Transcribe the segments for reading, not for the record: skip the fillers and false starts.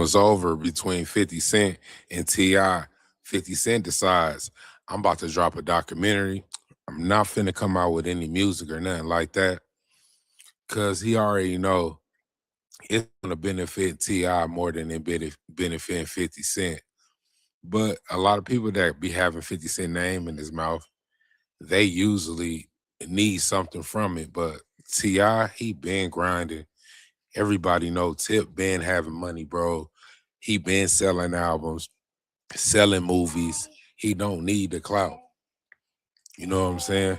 was over between 50 Cent and T.I., 50 Cent decides, I'm about to drop a documentary. I'm not finna come out with any music or nothing like that. Cause he already know it's gonna benefit T.I. more than it benefiting 50 Cent. But a lot of people that be having 50 Cent name in his mouth, they usually need something from it. But T.I., he been grinding. Everybody know Tip been having money, bro. He been selling albums, selling movies. He don't need the clout. You know what I'm saying?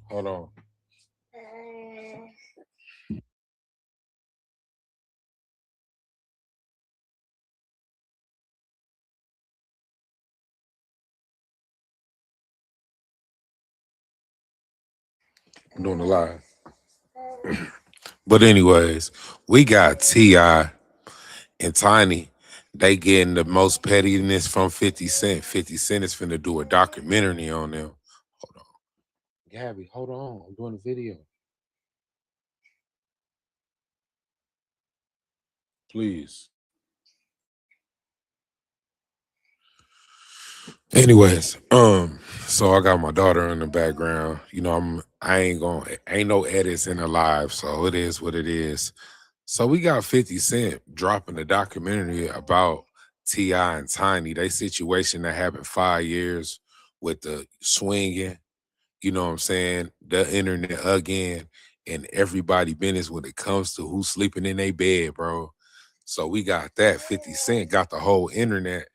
Hold on. I'm doing a live. But anyways, we got T.I. and Tiny. They getting the most pettiness from 50 Cent. 50 Cent is finna do a documentary on them. Hold on. Gabby, hold on. I'm doing a video. Please. Anyways, so I got my daughter in the background. You know, ain't no edits in the live, so it is what it is. So we got 50 Cent dropping a documentary about T.I. and Tiny. They situation that happened 5 years with the swinging, you know what I'm saying, the internet again, and everybody business when it comes to who's sleeping in their bed, bro. So we got that. 50 Cent got the whole internet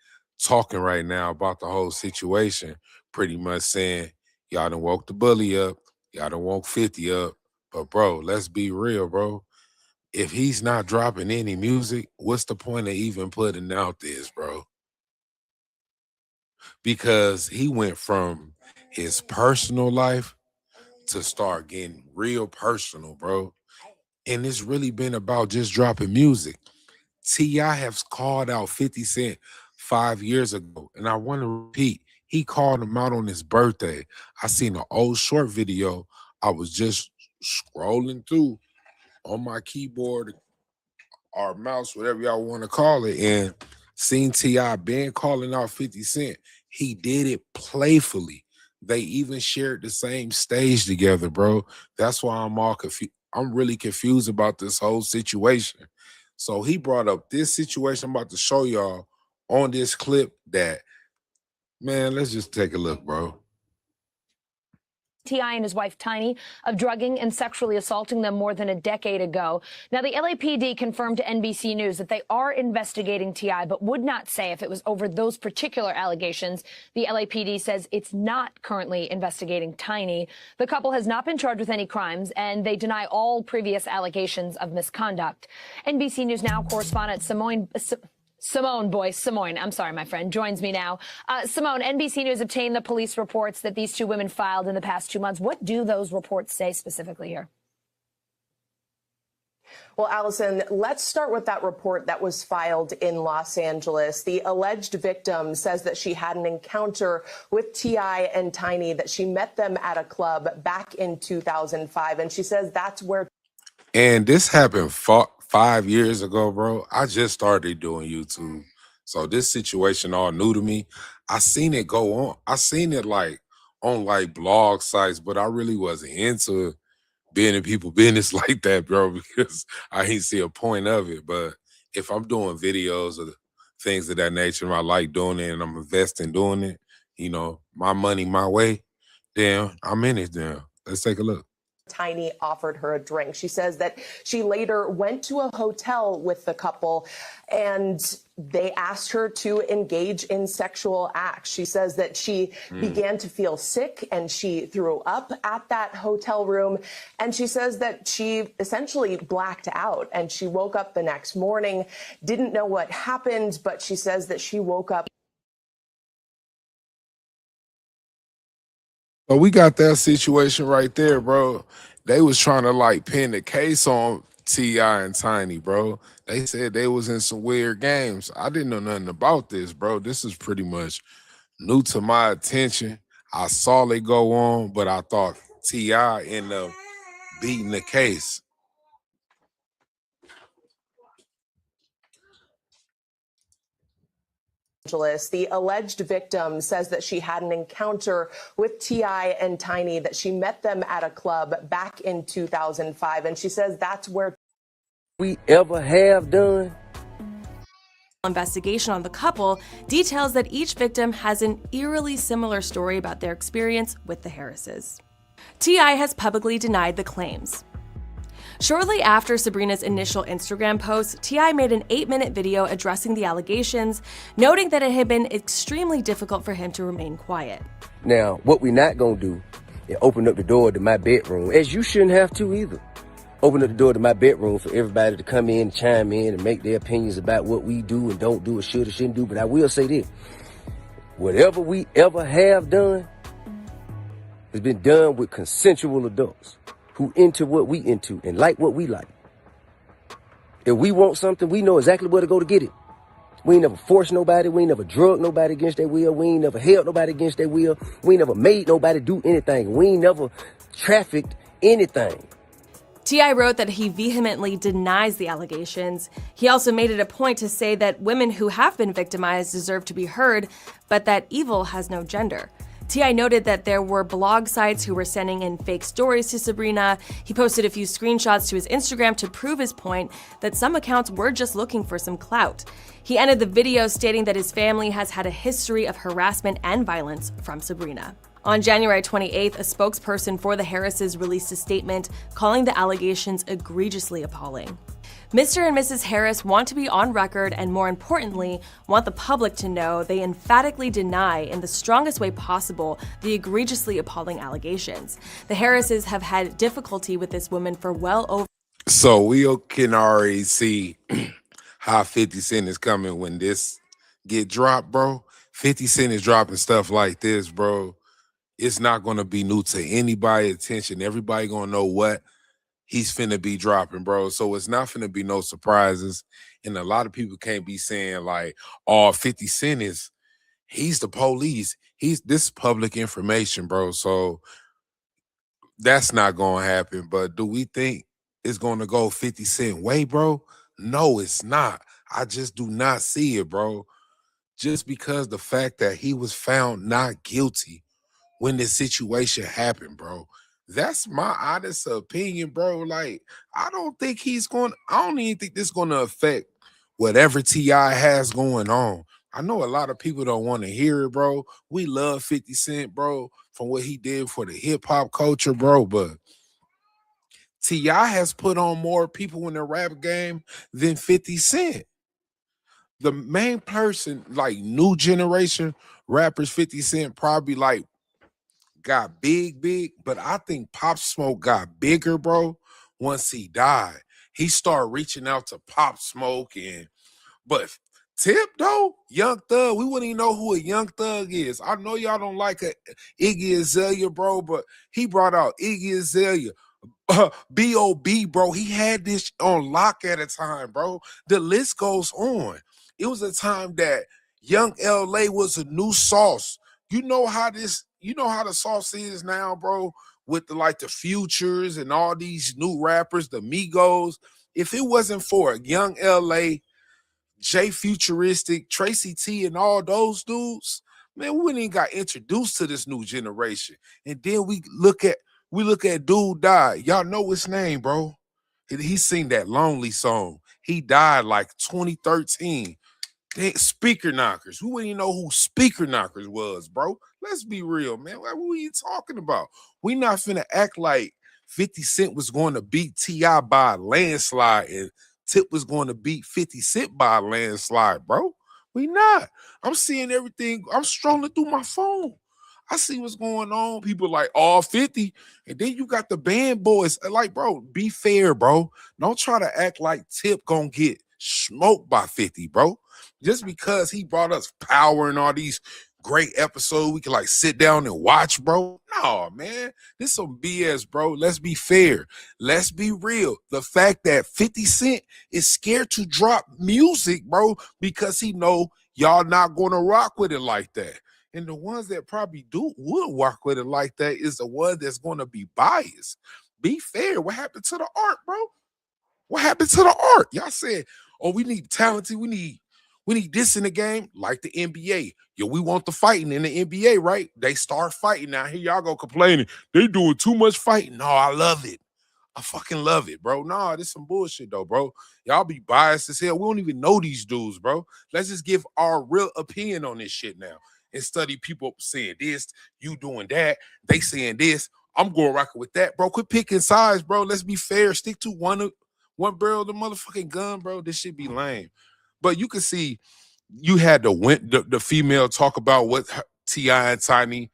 talking right now about the whole situation, pretty much saying, y'all done woke the bully up, y'all done woke 50 up. But bro, let's be real, bro. If he's not dropping any music, what's the point of even putting out this, bro? Because he went from his personal life to start getting real personal, bro. And it's really been about just dropping music. T.I. has called out 50 Cent 5 years ago, and I want to repeat, he called him out on his birthday. I seen an old short video. I was just scrolling through on my keyboard or mouse, whatever y'all want to call it, and seen T.I. been calling out 50 Cent. He did it playfully. They even shared the same stage together, bro. That's why I'm all confused. I'm really confused about this whole situation. So he brought up this situation I'm about to show y'all on this clip that, man, let's just take a look, bro. T.I. and his wife Tiny of drugging and sexually assaulting them more than a decade ago. Now, the LAPD confirmed to NBC News that they are investigating T.I., but would not say if it was over those particular allegations. The LAPD says it's not currently investigating Tiny. The couple has not been charged with any crimes, and they deny all previous allegations of misconduct. NBC News Now correspondent Simone, I'm sorry, my friend, joins me now. Simone, NBC News obtained the police reports that these two women filed in the past 2 months. What do those reports say specifically here? Well, Allison, let's start with that report that was filed in Los Angeles. The alleged victim says that she had an encounter with T.I. and Tiny, that she met them at a club back in 2005. And she says that's where. And this happened 5 years ago, bro. I just started doing YouTube. So this situation all new to me. I seen it go on. I seen it like on like blog sites, but I really wasn't into being in people business like that, bro, because I ain't see a point of it. But if I'm doing videos of things of that nature, and I like doing it and I'm investing doing it, you know, my money, my way, then I'm in it then. Let's take a look. Tiny offered her a drink. She says that she later went to a hotel with the couple and they asked her to engage in sexual acts. She says that she began to feel sick and she threw up at that hotel room. And she says that she essentially blacked out and she woke up the next morning, didn't know what happened, but she says that she woke up. But we got that situation right there, bro. They was trying to like pin the case on T.I. and Tiny, bro. They said they was in some weird games. I didn't know nothing about this, bro. This is pretty much new to my attention. I saw it go on, but I thought T.I. ended up beating the case. Angeles. The alleged victim says that she had an encounter with T.I. and Tiny, that she met them at a club back in 2005, and she says that's where we ever have done. Investigation on the couple details that each victim has an eerily similar story about their experience with the Harrises. T.I. has publicly denied the claims. Shortly after Sabrina's initial Instagram post, T.I. made an 8-minute video addressing the allegations, noting that it had been extremely difficult for him to remain quiet. Now, what we're not gonna do is open up the door to my bedroom, as you shouldn't have to either. Open up the door to my bedroom for everybody to come in, chime in, and make their opinions about what we do and don't do or should or shouldn't do. But I will say this, whatever we ever have done has been done with consensual adults who into what we into and like what we like. If we want something, we know exactly where to go to get it. We ain't never forced nobody. We ain't never drugged nobody against their will. We ain't never held nobody against their will. We ain't never made nobody do anything. We ain't never trafficked anything. T.I. wrote that he vehemently denies the allegations. He also made it a point to say that women who have been victimized deserve to be heard, but that evil has no gender. T.I. noted that there were blog sites who were sending in fake stories to Sabrina. He posted a few screenshots to his Instagram to prove his point that some accounts were just looking for some clout. He ended the video stating that his family has had a history of harassment and violence from Sabrina. On January 28th, a spokesperson for the Harrises released a statement calling the allegations egregiously appalling. Mr. and Mrs. Harris want to be on record and, more importantly, want the public to know they emphatically deny in the strongest way possible the egregiously appalling allegations. The Harrises have had difficulty with this woman for well over. So we can already see how 50 Cent is coming when this get dropped, bro. 50 Cent is dropping stuff like this, bro. It's not going to be new to anybody's attention. Everybody going to know what he's finna be dropping, bro. So it's not finna be no surprises. And a lot of people can't be saying like, oh, 50 Cent he's the police. This is public information, bro. So that's not gonna happen. But do we think it's gonna go 50 Cent way, bro? No, it's not. I just do not see it, bro. Just because the fact that he was found not guilty when this situation happened, bro. That's my honest opinion, bro. Like, I don't even think this is gonna affect whatever T.I. has going on. I know a lot of people don't want to hear it, bro. We love 50 Cent, bro, from what he did for the hip-hop culture, bro. But T.I. has put on more people in the rap game than 50 Cent. The main person, like new generation rappers, 50 Cent probably like got big, but I think Pop Smoke got bigger, bro, once he died. He started reaching out to Pop Smoke but Tip, though, Young Thug, we wouldn't even know who a Young Thug is. I know y'all don't like Iggy Azalea, bro, but he brought out Iggy Azalea. B.O.B., bro, he had this on lock at a time, bro. The list goes on. It was a time that Young L.A. was a new sauce. You know how the sauce is now, bro, with the Futures and all these new rappers, the Migos. If it wasn't for Young L.A., Jay Futuristic, Tracy T, and all those dudes, man, we wouldn't even got introduced to this new generation. And then we look at Dude died. Y'all know his name, bro. He sing that Lonely song. He died like 2013. Speaker Knockers. We wouldn't even know who Speaker Knockers was, bro. Let's be real, man. Like, what are you talking about? We not finna act like 50 Cent was going to beat T.I. by a landslide and Tip was going to beat 50 Cent by a landslide, bro. We not. I'm seeing everything. I'm strolling through my phone. I see what's going on. People like, all 50. And then you got the band boys. Like, bro, be fair, bro. Don't try to act like Tip gonna get smoked by 50, bro. Just because he brought us power and all these great episodes we can sit down and watch, bro. No, man. This some BS, bro. Let's be fair. Let's be real. The fact that 50 Cent is scared to drop music, bro, because he know y'all not gonna rock with it like that. And the ones that probably would rock with it like that is the one that's gonna be biased. Be fair. What happened to the art, bro? What happened to the art? Y'all said, oh, we need talented, we need We need this in the game, like the NBA. Yo, we want the fighting in the NBA, right? They start fighting. Now here y'all go complaining. They doing too much fighting. No, I love it. I fucking love it, bro. Nah, this some bullshit though, bro. Y'all be biased as hell. We don't even know these dudes, bro. Let's just give our real opinion on this shit now and study people saying this, you doing that, they saying this. I'm going rocking with that, bro. Quit picking sides, bro. Let's be fair. Stick to one barrel of the motherfucking gun, bro. This shit be lame. But you can see you had the female talk about what T.I. and Tiny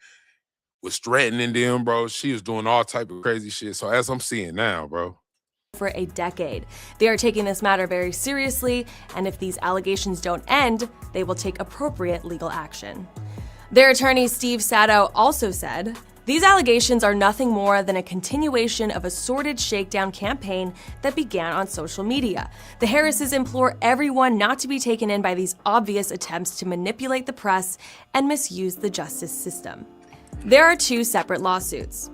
was threatening them, bro. She was doing all type of crazy shit. So as I'm seeing now, bro. For a decade. They are taking this matter very seriously, and if these allegations don't end, they will take appropriate legal action. Their attorney, Steve Sato, also said, "These allegations are nothing more than a continuation of a sordid shakedown campaign that began on social media. The Harrises implore everyone not to be taken in by these obvious attempts to manipulate the press and misuse the justice system." There are two separate lawsuits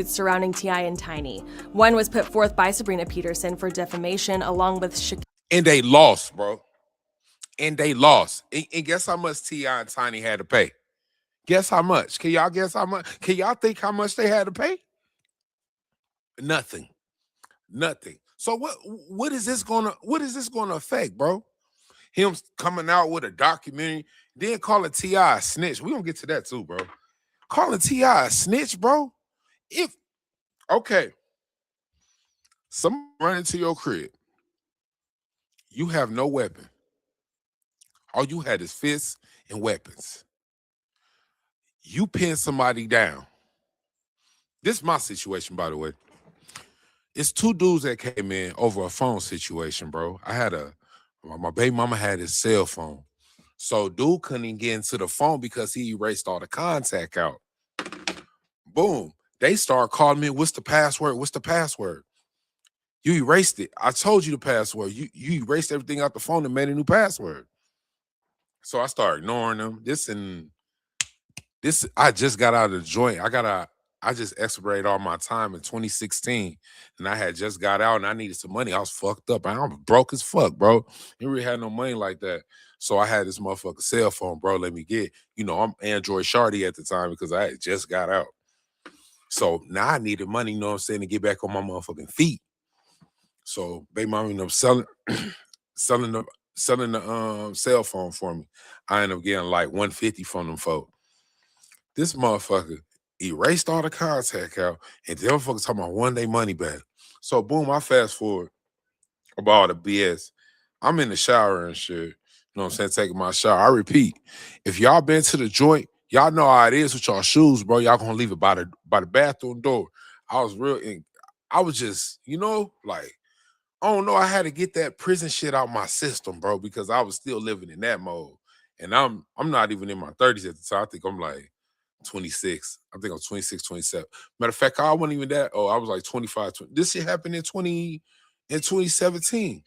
surrounding T.I. and Tiny. One was put forth by Sabrina Peterson for defamation along with And they lost, bro. And they lost. And guess how much T.I. and Tiny had to pay? Guess how much? Can y'all guess how much? Can y'all think how much they had to pay? Nothing. So what is this gonna affect, bro? Him coming out with a documentary, then calling T.I. a snitch. We gonna get to that too, bro. Calling T.I. a snitch, bro. Okay, someone run into your crib. You have no weapon. All you had is fists and weapons. You pin somebody down. This is my situation, by the way. It's two dudes that came in over a phone situation, bro. My baby mama had his cell phone. So dude couldn't even get into the phone because he erased all the contact out. Boom. They start calling me, what's the password? You erased it. I told you the password. You erased everything out the phone and made a new password. So I started ignoring them. I just got out of the joint. I just expirated all my time in 2016. And I had just got out and I needed some money. I was fucked up. I'm broke as fuck, bro. You really had no money like that. So I had this motherfucking cell phone, bro. Let me get, I'm Android Shardy at the time because I had just got out. So now I needed money, to get back on my motherfucking feet. So baby mama ended up selling the cell phone for me. I ended up getting like $150 from them folks. This motherfucker erased all the contact out, and the motherfucker talking about one day money back. So boom, I fast forward about all the BS. I'm in the shower and shit. You know what I'm saying? Taking my shower. I repeat, if y'all been to the joint, y'all know how it is with y'all shoes, bro. Y'all gonna leave it by the bathroom door. I was just, like, I don't know. I had to get that prison shit out my system, bro, because I was still living in that mode. And I'm not even in my 30s at the time. I think I'm like 26. I think I'm 26, 27. Matter of fact, I wasn't even that. Oh, I was like 25. 20. This shit happened in 2017.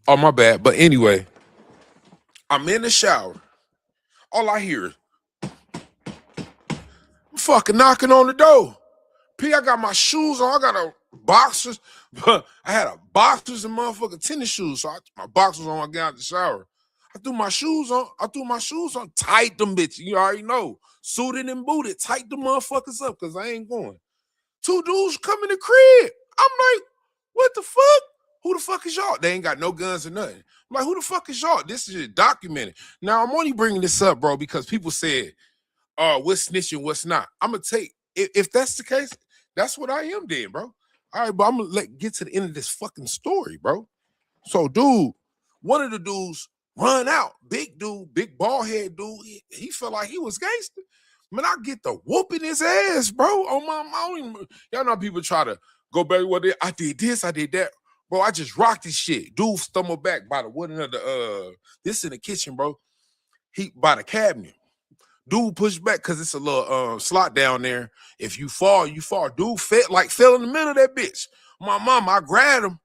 Oh, my bad. But anyway, I'm in the shower. All I hear is fucking knocking on the door. I got my shoes on. I got a boxers. I had a boxers and motherfucking tennis shoes. So my boxers on. I got out the shower. I threw my shoes on. Tight them bitches. You already know. Suited and booted. Tight the motherfuckers up because I ain't going. Two dudes come in the crib. I'm like, what the fuck? Who the fuck is y'all? They ain't got no guns or nothing. I'm like, who the fuck is y'all? This is documented. Now, I'm only bringing this up, bro, because people said, what's snitching, what's not. I'm going to take, if that's the case, that's what I am then, bro. All right, but I'm going to get to the end of this fucking story, bro. So, dude, one of the dudes run out. Big dude, big bald head dude. He felt like he was gangster. Man, I get the whooping his ass, bro. On my mouth. Y'all know people try to go back. I did this, I did that. Bro, I just rocked this shit. Dude stumbled back by the wooden of this in the kitchen, bro. He by the cabinet. Dude pushed back because it's a little slot down there. If you fall, you fall. Dude fell in the middle of that bitch. My mama, I grabbed him,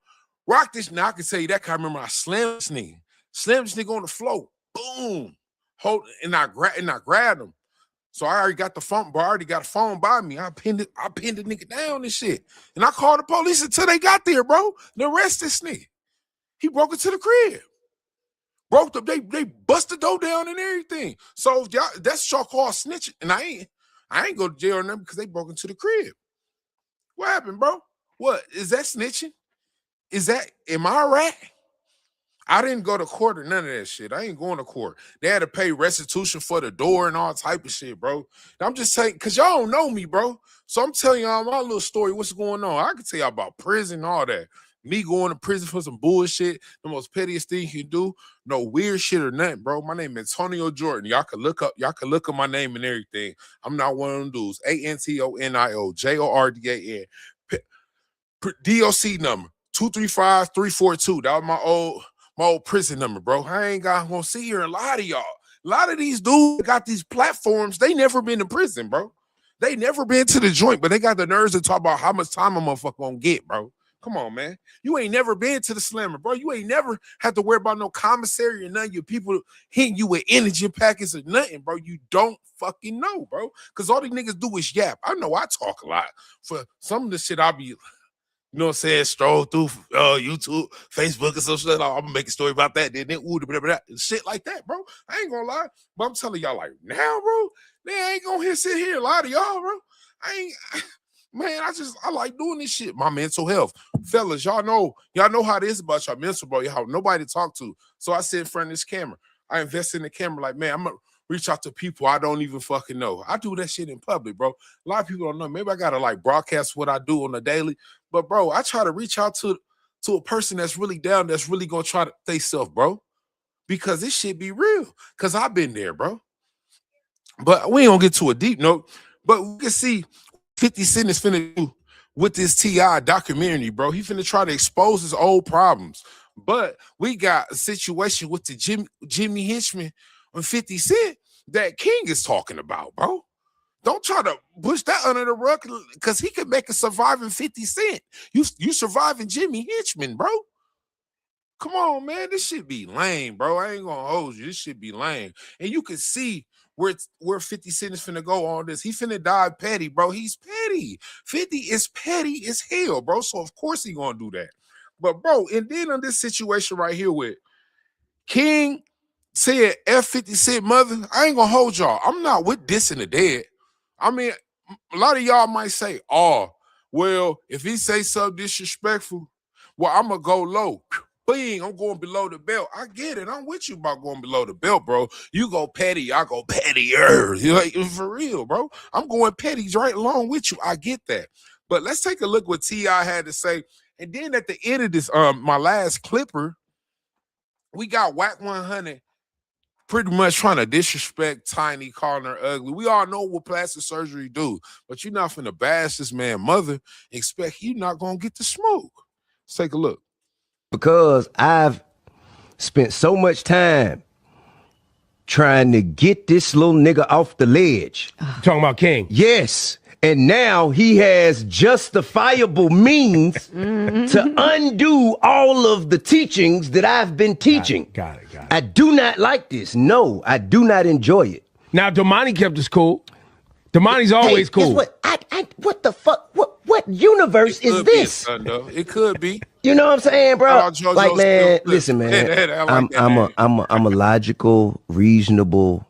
rocked this. Now I can tell you that. I remember I slammed this nigga on the floor. Boom. And I grabbed him. So I already got the phone, bro. I already got a phone by me. I pinned the nigga down and shit. And I called the police until they got there, bro. They arrested this nigga. He broke into the crib. Broke the they bust the door down and everything. So y'all, that's y'all call snitching. And I ain't go to jail on them because they broke into the crib. What happened, bro? What is that snitching? Am I right? I didn't go to court or none of that shit. I ain't going to court. They had to pay restitution for the door and all type of shit, bro. I'm just saying, because y'all don't know me, bro. So I'm telling y'all my little story, what's going on. I can tell y'all about prison and all that. Me going to prison for some bullshit, the most pettiest thing you can do. No weird shit or nothing, bro. My name is Antonio Jordan. Y'all can look up my name and everything. I'm not one of them dudes. ANTONIO JORDAN. DOC number 235342. That was my old prison number, bro. I ain't gonna sit here and lie to y'all. A lot of these dudes got these platforms. They never been to prison, bro. They never been to the joint, but they got the nerves to talk about how much time a motherfucker gonna get, bro. Come on, man. You ain't never been to the slammer, bro. You ain't never had to worry about no commissary or nothing. Your people hitting you with energy packets or nothing, bro. You don't fucking know, bro. Because all these niggas do is yap. I know I talk a lot. For some of the shit, I'll be, you know what I'm saying, stroll through YouTube, Facebook, and some shit. I'm gonna make a story about that. Then shit like that, bro. I ain't gonna lie. But I'm telling y'all, like, now, bro, they ain't gonna sit here and lie to y'all, bro. Man, I like doing this shit. My mental health. Fellas, y'all know how it is about y'all mental, bro. Y'all nobody to talk to. So I sit in front of this camera. I invest in the camera like, man, I'm gonna reach out to people I don't even fucking know. I do that shit in public, bro. A lot of people don't know. Maybe I gotta like broadcast what I do on a daily. But bro, I try to reach out to a person that's really down, that's really gonna try to stay self, bro. Because this shit be real. Cause I've been there, bro. But we ain't gonna get to a deep note. But we can see 50 Cent is finna do with this T.I. documentary, bro. He finna try to expose his old problems. But we got a situation with the Jimmy Henchman on 50 Cent that King is talking about, bro. Don't try to push that under the rug because he could make a surviving 50 Cent. You surviving Jimmy Henchman, bro. Come on, man. This shit be lame, bro. I ain't gonna hold you. This shit be lame. And you can see where 50 Cent is finna go on this. He finna die petty, bro. He's petty. 50 is petty as hell, bro. So of course he gonna do that. But bro, and then on this situation right here with King said F 50 Cent mother, I ain't gonna hold y'all. I'm not with dissing the dead. I mean, a lot of y'all might say, oh, well, if he say something disrespectful, well, I'm gonna go low. Bing, I'm going below the belt. I get it. I'm with you about going below the belt, bro. You go petty, I go pettier. You like, for real, bro. I'm going petty right along with you. I get that. But let's take a look what T.I. had to say. And then at the end of this, my last clipper, we got Whack 100 pretty much trying to disrespect Tiny, calling her ugly. We all know what plastic surgery do, but you're not finna bash this man mother, expect you not gonna get the smoke. Let's take a look. Because I've spent so much time trying to get this little nigga off the ledge. Talking about King? Yes. And now he has justifiable means to undo all of the teachings that I've been teaching. Got it. I do not like this. No, I do not enjoy it. Now, Domani kept us cool. Domani's always cool. Guess what? What the fuck? What universe is this? It could be. You know what I'm saying, bro? Like, man, listen, man. I'm a logical, reasonable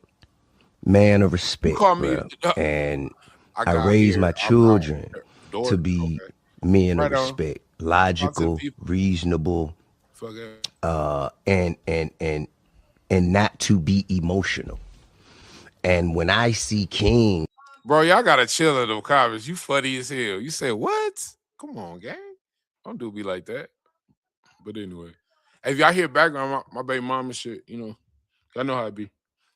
man of respect, bro. And I raise my children to be men of respect, logical, reasonable, and not to be emotional. And when I see King, bro, y'all gotta chill in the comments. You funny as hell. You say what? Come on, gang. Don't do me like that. But anyway, if y'all hear background, my baby mama shit, you know, I know how it be.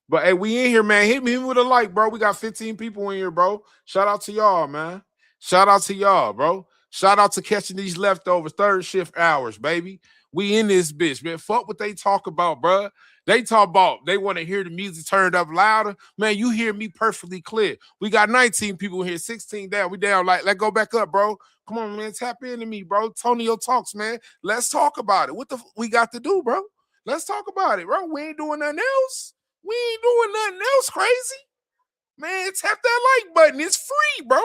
But hey, we in here, man. Hit me with a like, bro. We got 15 people in here, bro. Shout out to y'all, man. Shout out to y'all, bro. Shout out to catching these leftovers, third shift hours, baby. We in this bitch, man. Fuck what they talk about, bro. They talk about they want to hear the music turned up louder. Man, you hear me perfectly clear. We got 19 people here, 16 down. We down, like, let's go back up, bro. Come on, man. Tap into me, bro. Tonio talks, man. Let's talk about it. What the we got to do, bro? Let's talk about it, bro. We ain't doing nothing else. We ain't doing nothing else crazy. Man, tap that like button. It's free, bro.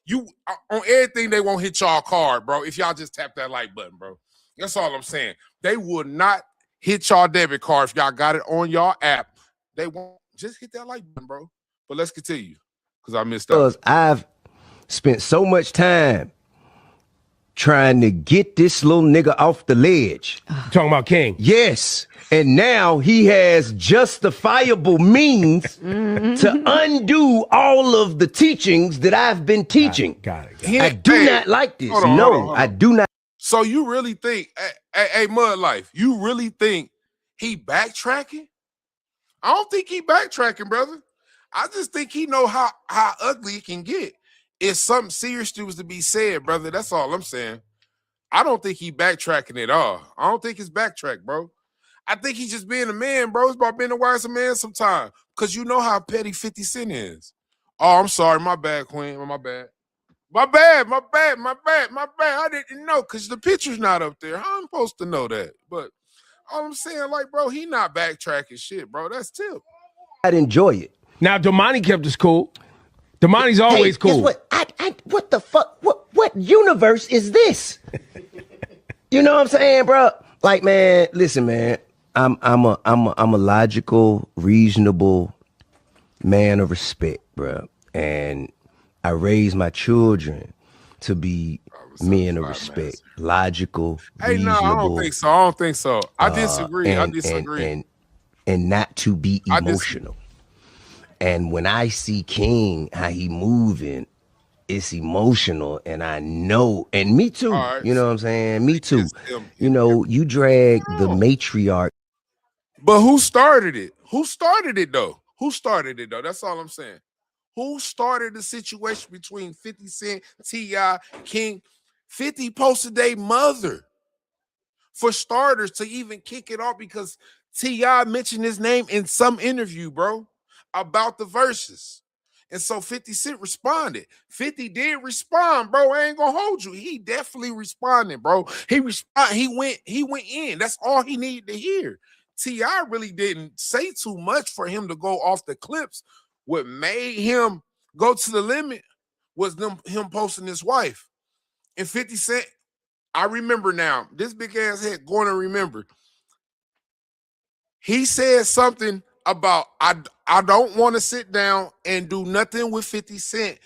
You on everything they won't hit y'all card, bro. If y'all just tap that like button, bro. That's all I'm saying. They will not hit y'all debit card if y'all got it on y'all app. They won't. Just hit that like button, bro. But let's continue because I missed out. Because I've spent so much time trying to get this little nigga off the ledge. Talking about King. Yes. And now he has justifiable means to undo all of the teachings that I've been teaching. Got it. I do not like this. Hold on. I do not. So you really think, hey, Mud Life, you really think he backtracking? I don't think he backtracking, brother. I just think he know how ugly it can get. If something serious was to be said, brother, that's all I'm saying. I don't think he backtracking at all. I don't think it's backtrack, bro. I think he's just being a man, bro. It's about being a wise man sometimes. Because you know how petty 50 Cent is. Oh, I'm sorry. My bad, Queen. My bad. My bad. I didn't know because the picture's not up there. How I'm supposed to know that? But all I'm saying, like, bro, he not backtracking shit, bro. That's Tip. I'd enjoy it. Now, Damani kept us cool. Damani's always cool. Guess what? What the fuck? What universe is this? You know what I'm saying, bro? Like, man, listen, man. I'm a logical, reasonable man of respect, bro. And I raise my children to be men of respect, logical, reasonable. No, I don't think so. I disagree. And not to be emotional. And when I see King, how he moving, it's emotional, and I know, and me too. Right. You know what I'm saying? Me too. You know, you drag the matriarch. But who started it? Who started it though? That's all I'm saying. Who started the situation between 50 Cent, T.I., King? 50 posted their mother. For starters, to even kick it off, because T.I. mentioned his name in some interview, bro, about the verses. And so 50 Cent responded. 50 did respond, bro. I ain't gonna hold you. He definitely responded, bro. He went in. That's all he needed to hear. T.I. really didn't say too much for him to go off the clips. What made him go to the limit was him posting his wife. And 50 Cent, I remember now, this big ass head going to remember. He said something about, I don't want to sit down and do nothing with 50 Cent.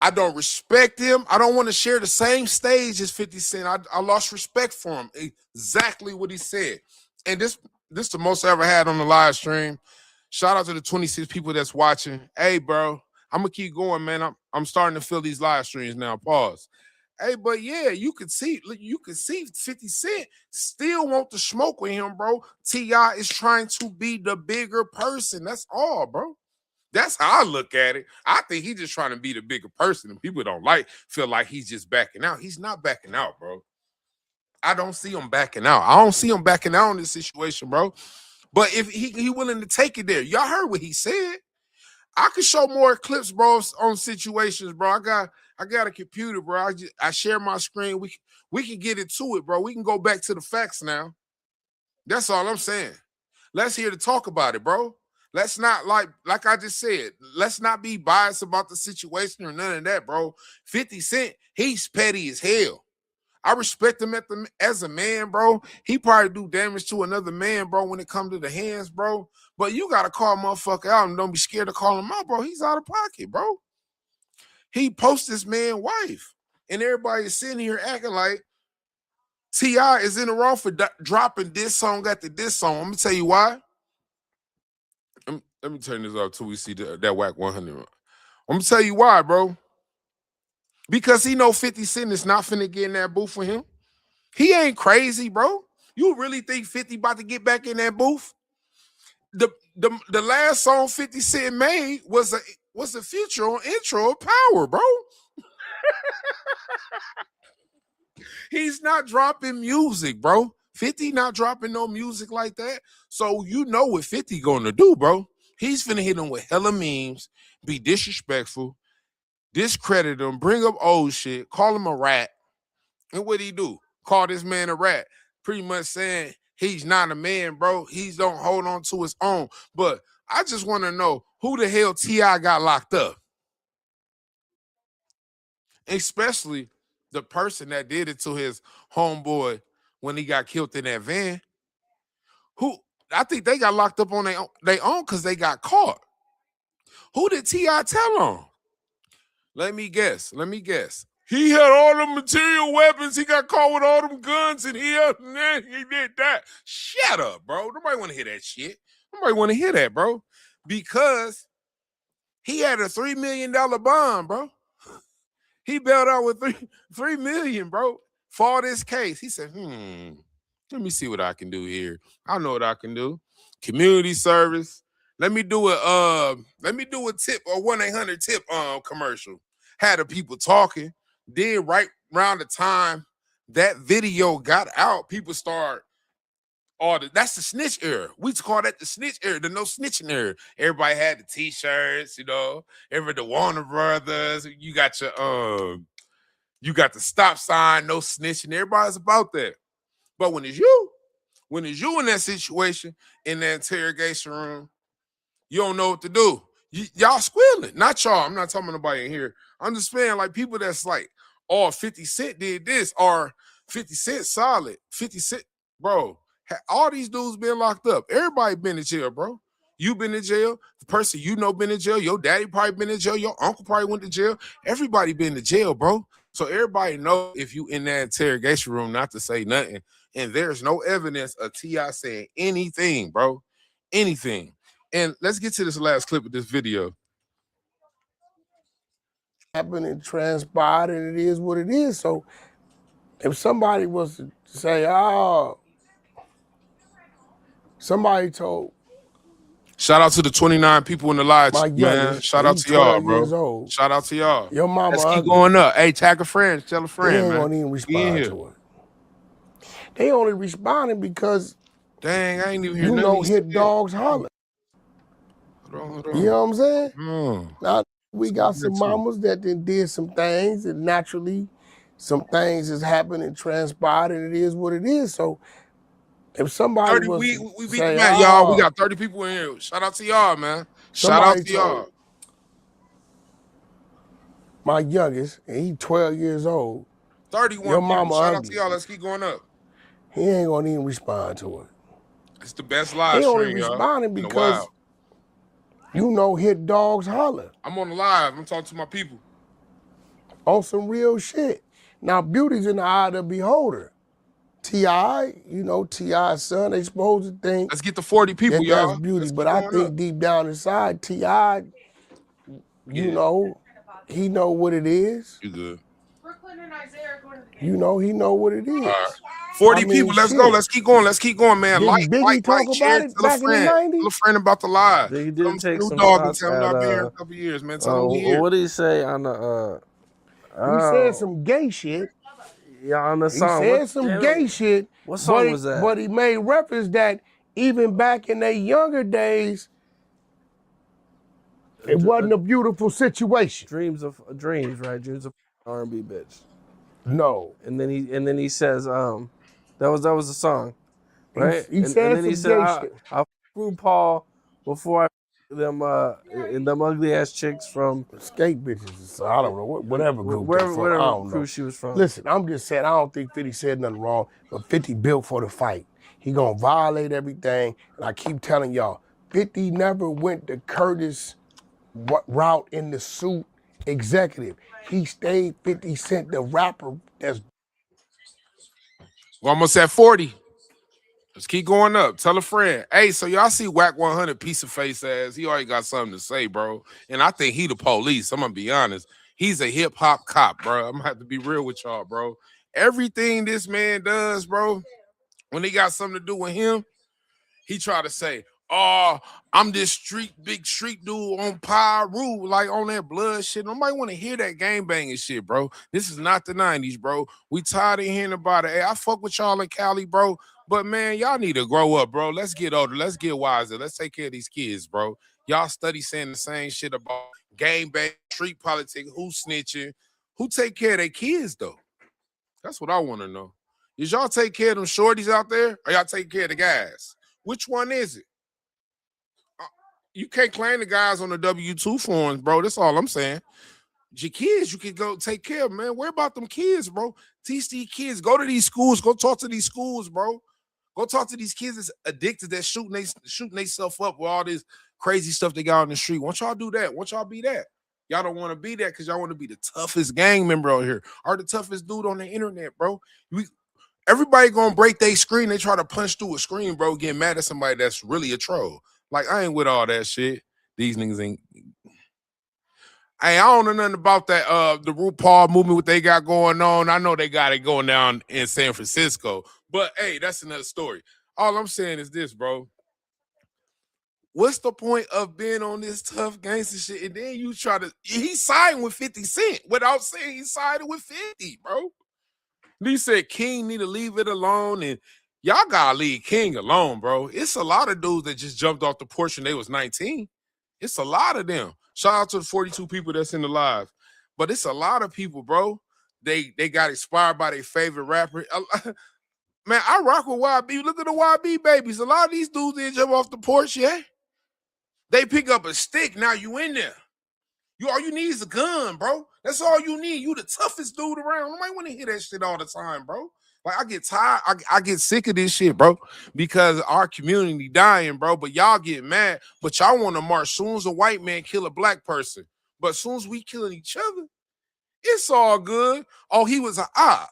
I don't respect him. I don't want to share the same stage as 50 Cent. I lost respect for him. Exactly what he said. And this the most I ever had on the live stream. Shout out to the 26 people that's watching. Hey, bro, I'm going to keep going, man. I'm starting to feel these live streams now. Pause. Hey, but yeah, you could see 50 Cent still want to smoke with him, bro. T.I. is trying to be the bigger person. That's all, bro. That's how I look at it. I think he's just trying to be the bigger person, and people feel like he's just backing out. He's not backing out, bro. I don't see him backing out. I don't see him backing out in this situation, bro. But if he willing to take it there, y'all heard what he said. I could show more clips, bro, on situations, bro. I got a computer, bro. I share my screen. We can get into it, bro. We can go back to the facts now. That's all I'm saying. Let's hear to talk about it, bro. Let's not, like I just said, let's not be biased about the situation or none of that, bro. 50 Cent, he's petty as hell. I respect him as a man, bro. He probably do damage to another man, bro, when it comes to the hands, bro. But you got to call motherfucker out and don't be scared to call him out, bro. He's out of pocket, bro. He posts this man's wife. And everybody is sitting here acting like T.I. is in the wrong for dropping this song after this song. Let me tell you why. Let me turn this off till we see that whack 100. I'm going to tell you why, bro. Because he know 50 Cent is not finna get in that booth for him. He ain't crazy, bro. You really think 50 about to get back in that booth? The last song 50 Cent made was a feature on Intro of Power, bro. He's not dropping music, bro. 50 not dropping no music like that. So you know what 50 gonna do, bro. He's finna hit him with hella memes, be disrespectful, discredit him, bring up old shit, call him a rat. And what he do? Call this man a rat. Pretty much saying he's not a man, bro. He don't hold on to his own. But I just want to know who the hell T.I. got locked up. Especially the person that did it to his homeboy when he got killed in that van. Who I think they got locked up on their own because they got caught. Who did T.I. tell on? Let me guess. He had all the material weapons. He got caught with all them guns and he did that. Shut up, bro. Nobody want to hear that shit. Nobody want to hear that, bro. Because he had a $3 million bond, bro. He bailed out with $3 million, bro, for this case. He said, let me see what I can do here. I know what I can do. Community service. Let me do a tip or 1-800-TIP commercial. Had the people talking. Then right around the time that video got out, people start that's the snitch era. We call that the snitch era, the no snitching era. Everybody had the t-shirts, everybody the Warner Brothers. You got the stop sign, no snitching. Everybody's about that. But when it's you in that situation, in that interrogation room, you don't know what to do. Y'all squealing. Not y'all. I'm not talking about nobody in here. I'm just saying, like, people that's like, 50 Cent did this, or 50 Cent solid. 50 Cent, bro. All these dudes been locked up. Everybody been in jail, bro. You been in jail. The person you know been in jail. Your daddy probably been in jail. Your uncle probably went to jail. Everybody been in jail, bro. So everybody know if you in that interrogation room not to say nothing. And there's no evidence of T.I. saying anything, bro. Anything. And let's get to this last clip of this video. Happened and transpired, and it is what it is. So if somebody was to say, somebody told. Shout out to the 29 people in the live, my man. youngest, Shout out he's to y'all, 12 bro. years old. Shout out to y'all. Your mama Let's keep ugly. going up. Hey, tag a friend. Tell a They friend, ain't man. gonna even respond to it. They only responding because dang, I ain't even hear you nothing know he hit said. dogs holler. Hold on. You know what I'm saying? Now we got Let's some hear it too. mamas that did some things, and naturally some things has happened and transpired, and it is what it is. So if somebody 30, was we to beat say, the man, y'all. We got 30 people in here. Shout out to y'all, man. Shout out somebody to y'all. told my youngest, and he 12 years old, 31 your people. mama Shout out ugly. to y'all. Let's keep going up. He ain't gonna even respond to it. It's the best live They only stream, y'all. responding In a because while. you know hit dogs holler I'm on the live. I'm talking to my people. on some real shit. Now beauty's in the eye of the beholder. T.I., T.I.'s son, they supposed to think Let's get to 40 people, that y'all. that's beauty. Let's But keep I going think up. deep down inside, T.I., he know what it is. You good. He know what it is. All right. 40 people. Let's go. Let's keep going. Let's keep going, man. Didn't Biggie talk about share, it tell a back in the friend. 90s? Tell a friend about the live. They Tell did him take Snoop some Dogg and shots tell him at I've been here in a couple years, man. Tell him we here. what did he say on the He said some gay shit. on the He song? said some gay shit. What song was that? But he made reference that even back in their younger days, it wasn't a beautiful situation. Dreams, right? Dreams of R&B bitch. No. And then he says that was the song, right? He said and then he some said gay shit. I screw Paul before I them and them ugly ass chicks from skate bitches. So I don't know whatever group they're from. I don't crew know. she was from. Listen, I'm just saying I don't think 50 said nothing wrong, but 50 built for the fight. He gonna violate everything, and I keep telling y'all, 50 never went the Curtis route in the suit executive. He stayed 50 Cent, the rapper. That's We're almost at 40. Let's keep going up. Tell a friend. Hey, so y'all see Whack 100 piece of face ass. He already got something to say, bro. And I think he the police. I'm gonna be honest. He's a hip hop cop, bro. I'm gonna have to be real with y'all, bro. Everything this man does, bro, when he got something to do with him, he try to say, "Oh, I'm this big street dude on Pyru, like on that blood shit." Nobody want to hear that gang banging shit, bro. This is not the 90s, bro. We tired of hearing about it. Hey, I fuck with y'all in Cali, bro. But man, y'all need to grow up, bro. Let's get older. Let's get wiser. Let's take care of these kids, bro. Y'all study saying the same shit about gang bang, street politics, who snitching, who take care of their kids, though. That's what I want to know. Is y'all take care of them shorties out there, or y'all take care of the guys? Which one is it? You can't claim the guys on the W-2 forms, bro. That's all I'm saying. Your kids, you can go take care of, man. Worry about them kids, bro. Teach these kids. Go to these schools. Go talk to these schools, bro. Go talk to these kids that's addicted, that shooting themselves up with all this crazy stuff they got on the street. Won't y'all do that? Won't y'all be that? Y'all don't want to be that because y'all want to be the toughest gang member out here or the toughest dude on the internet, bro. Everybody gonna break their screen. They try to punch through a screen, bro. Get mad at somebody that's really a troll. Like, I ain't with all that shit. These niggas ain't. Hey, I don't know nothing about that. The RuPaul movement, what they got going on. I know they got it going down in San Francisco, but hey, that's another story. All I'm saying is this, bro. What's the point of being on this tough gangster shit? And then you try to, he signed with 50 Cent without saying he signed with 50, bro. He said King need to leave it alone, and y'all gotta leave King alone, bro. It's a lot of dudes that just jumped off the porch when they was 19. It's a lot of them. Shout out to the 42 people that's in the live. But it's a lot of people, bro. They got inspired by their favorite rapper. Man, I rock with YB. Look at the YB babies. A lot of these dudes didn't jump off the porch, yeah? They pick up a stick, now you in there. All you need is a gun, bro. That's all you need. You the toughest dude around. Nobody want to hear that shit all the time, bro. Like, I get tired. I get sick of this shit, bro, because our community dying, bro. But y'all get mad. But y'all want to march soon as a white man kill a black person. But as soon as we killing each other, it's all good. Oh, he was an op.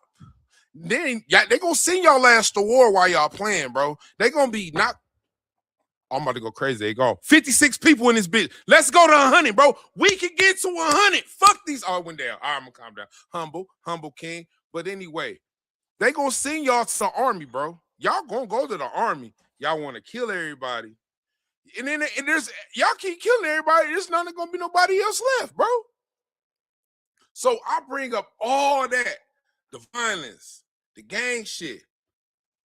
Then they gonna send y'all ass to war while y'all playing, bro. They gonna be not. I'm about to go crazy. They go 56 people in this bitch. Let's go to 100, bro. We can get to 100. Fuck these. Oh, it went down. All right, I'm gonna calm down. Humble king. But anyway, they gonna send y'all to the army, bro. Y'all gonna go to the army. Y'all want to kill everybody. And then y'all keep killing everybody. There's not gonna be nobody else left, bro. So I bring up all that, the violence, the gang shit,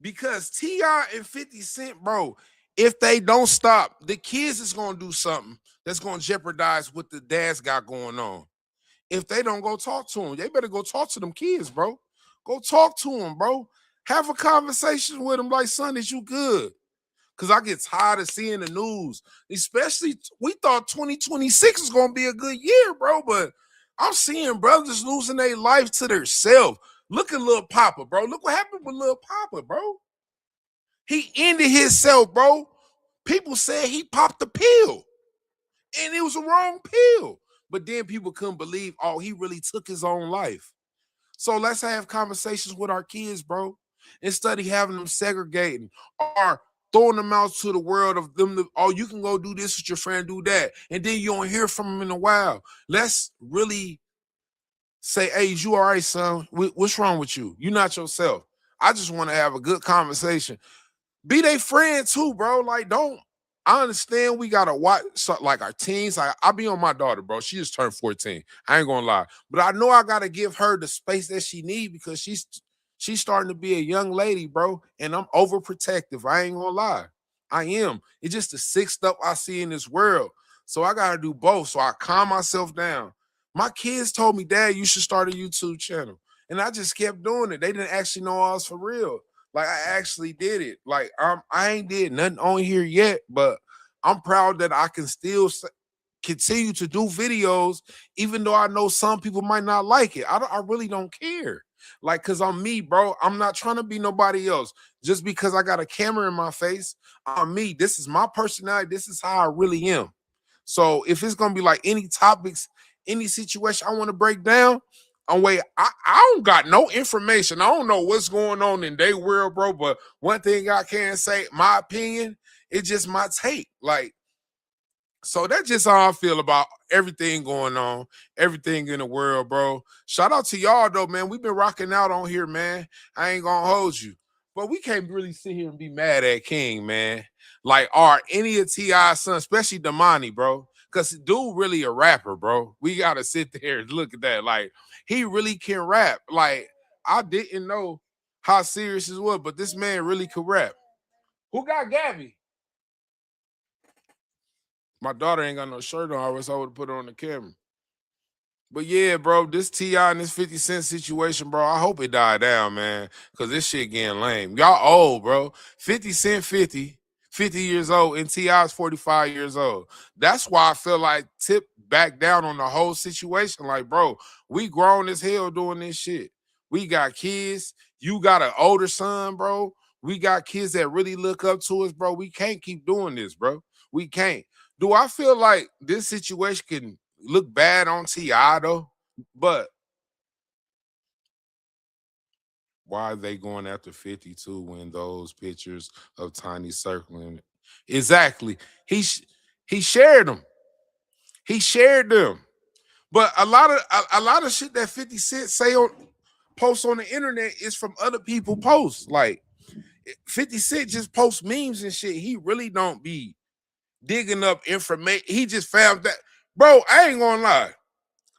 because T.I. and 50 Cent, bro, if they don't stop, the kids is gonna do something that's gonna jeopardize what the dads got going on. If they don't go talk to them, they better go talk to them kids, bro. Go talk to them, bro. Have a conversation with them like, son, is you good? Because I get tired of seeing the news. Especially, we thought 2026 was going to be a good year, bro. But I'm seeing brothers losing their life to themselves. Look at Lil Papa, bro. Look what happened with Lil Papa, bro. He ended himself, bro. People said he popped the pill. And it was a wrong pill. But then people couldn't believe, oh, he really took his own life. So let's have conversations with our kids, bro. Instead of having them segregating or throwing them out to the world of them, oh, you can go do this with your friend, do that. And then you don't hear from them in a while. Let's really say, hey, is you all right, son? What's wrong with you? You're not yourself. I just want to have a good conversation. Be they friend too, bro. Like, I understand we gotta watch like our teens. I be on my daughter, bro. She just turned 14. I ain't gonna lie. But I know I gotta give her the space that she need because she's starting to be a young lady, bro. And I'm overprotective. I ain't gonna lie. I am. It's just the sick stuff I see in this world. So I gotta do both. So I calm myself down. My kids told me, Dad, you should start a YouTube channel. And I just kept doing it. They didn't actually know I was for real. Like, I actually did it. Like, I ain't did nothing on here yet, but I'm proud that I can still continue to do videos, even though I know some people might not like it. I really don't care. Like, because I'm me, bro. I'm not trying to be nobody else. Just because I got a camera in my face, I'm me. This is my personality. This is how I really am. So if it's going to be like any topics, any situation I want to break down, I don't got no information. I don't know what's going on in their world, bro. But one thing I can say, my opinion, it's just my take. Like, so that's just how I feel about everything going on, everything in the world, bro. Shout out to y'all, though, man. We've been rocking out on here, man. I ain't gonna hold you. But we can't really sit here and be mad at King, man. Like, or any of T.I.'s sons, especially Damani, bro. Because dude really a rapper, bro. We got to sit there and look at that. Like, he really can rap. Like, I didn't know how serious it was, but this man really could rap. Who got Gabby? My daughter ain't got no shirt on. I was able to put her on the camera. But yeah, bro, this T.I. and this 50 Cent situation, bro, I hope it died down, man, because this shit getting lame. Y'all old, bro. 50 Cent 50. 50 years old and T.I.'s 45 years old. That's why I feel like Tip back down on the whole situation. Like, bro, we grown as hell doing this shit. We got kids. You got an older son, bro. We got kids that really look up to us, bro. We can't keep doing this, bro. We can't. Do I feel like this situation can look bad on T.I. though? But why are they going after 52 when those pictures of Tiny circling? Exactly. He shared them. He shared them. But a lot of shit that 50 Cent say on posts on the internet is from other people posts. Like 50 Cent just posts memes and shit. He really don't be digging up information. He just found that. Bro, I ain't gonna lie.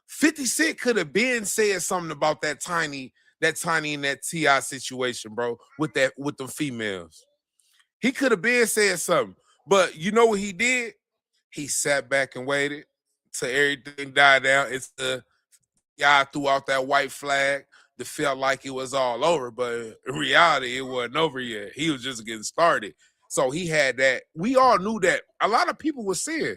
50 Cent could have been said something about that Tiny and that T.I. situation, bro, with the females. He could have been said something. But you know what he did? He sat back and waited till everything died down. It's the y'all threw out that white flag that felt like it was all over, but in reality, it wasn't over yet. He was just getting started. So he had that. We all knew that. A lot of people were saying.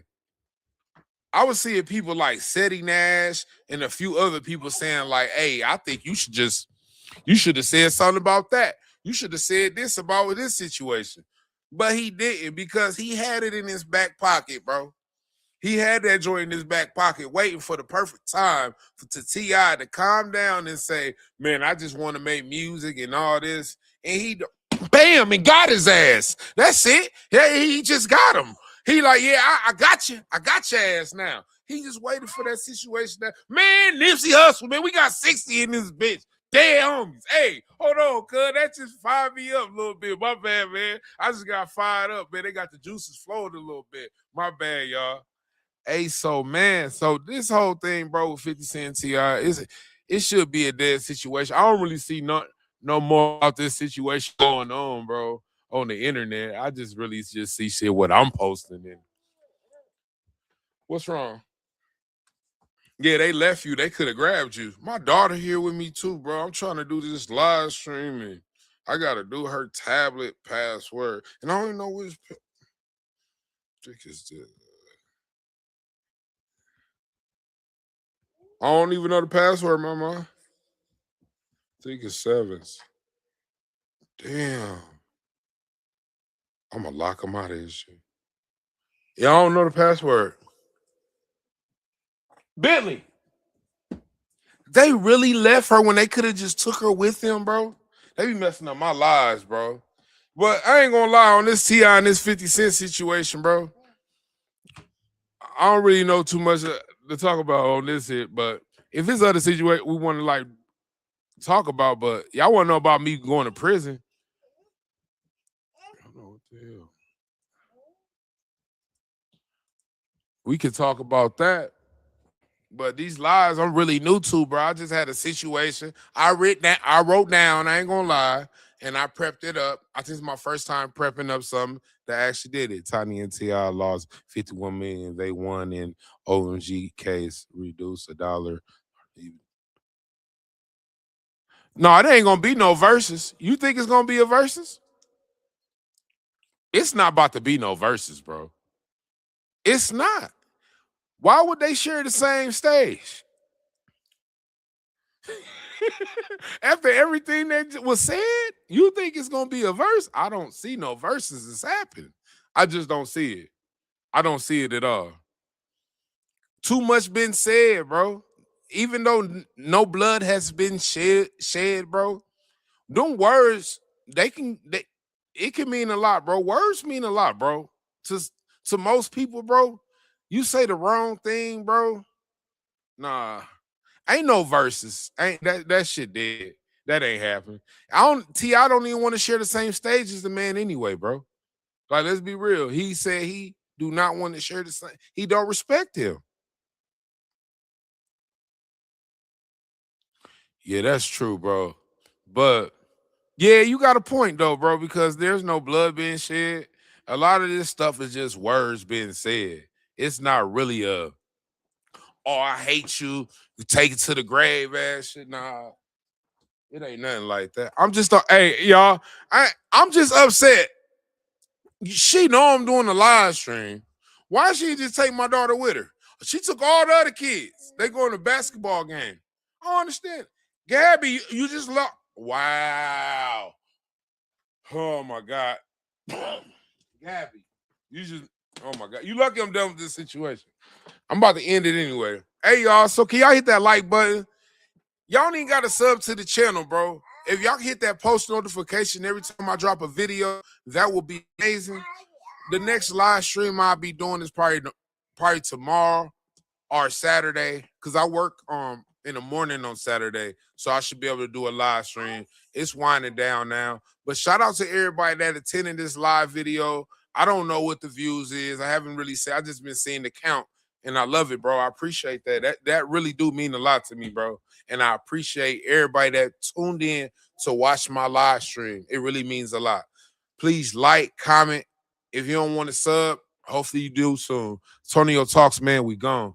I was seeing people like Seti Nash and a few other people saying, like, hey, I think you should have said something about that. You should have said this about this situation. But he didn't because he had it in his back pocket, bro. He had that joint in his back pocket waiting for the perfect time to T.I. to calm down and say, man, I just want to make music and all this. And he, bam, and got his ass. That's it. He just got him. He like, yeah, I got you. I got your ass now. He just waited for that situation. Man, Nipsey Hussle, man, we got 60 in this bitch. Damn homies. Hey, hold on, cuz. That just fired me up a little bit. My bad, man. I just got fired up, man. They got the juices flowing a little bit. My bad, y'all. Hey, so man, so this whole thing, bro, with 50 Cent T.I., it should be a dead situation. I don't really see no more about this situation going on, bro, on the internet. I just really just see shit what I'm posting. And what's wrong? Yeah, they left you. They could have grabbed you. My daughter here with me too, bro. I'm trying to do this live streaming. I gotta do her tablet password, and I don't even know which. Trick is this. I don't even know the password, mama. I think it's sevens. Damn. I'm gonna lock them out of this shit. Yeah, I don't know the password. Bentley. They really left her when they could have just took her with them, bro. They be messing up my lives, bro. But I ain't gonna lie on this T.I. and this 50 Cent situation, bro. I don't really know too much to talk about on this hit, but if it's other situation we want to like talk about, but y'all want to know about me going to prison. I don't know what the hell. We could talk about that. But these lies I'm really new to, bro. I just had a situation. I wrote down, I ain't gonna lie, and I prepped it up. I think it's my first time prepping up something that actually did it. Tiny and T.I. lost 51 million. They won in OMG case, reduced $1. No, it ain't gonna be no verses. You think it's gonna be a verses? It's not about to be no verses, bro. It's not. Why would they share the same stage? After everything that was said, you think it's gonna be a verse? I don't see no verses that's happening. I just don't see it. I don't see it at all. Too much been said, bro. Even though no blood has been shed, bro. Them words, it can mean a lot, bro. Words mean a lot, bro. To most people, bro. You say the wrong thing, bro. Nah. Ain't no verses. Ain't that shit dead. That ain't happening. T.I. don't even want to share the same stage as the man anyway, bro. Like, let's be real. He said he do not want to share the same. He don't respect him. Yeah, that's true, bro. But yeah, you got a point though, bro, because there's no blood being shed. A lot of this stuff is just words being said. It's not really oh, I hate you. We take it to the grave ass shit. Nah. It ain't nothing like that. I'm just hey, y'all. I'm just upset. She know I'm doing the live stream. Why she just take my daughter with her? She took all the other kids. They going to basketball game. I don't understand. Gabby, you just lost. Wow. Oh my God. Gabby, you just, oh my God. You lucky I'm done with this situation. I'm about to end it anyway. Hey, y'all, so can y'all hit that like button? Y'all ain't got to sub to the channel, bro. If y'all can hit that post notification every time I drop a video, that will be amazing. The next live stream I'll be doing is probably tomorrow or Saturday, because I work in the morning on Saturday, so I should be able to do a live stream. It's winding down now. But shout out to everybody that attended this live video. I don't know what the views is. I haven't really seen, I just been seeing the count, and I love it, bro. I appreciate that. That really do mean a lot to me, bro. And I appreciate everybody that tuned in to watch my live stream. It really means a lot. Please like, comment. If you don't want to sub, hopefully you do soon. Tonio Talks, man, we gone.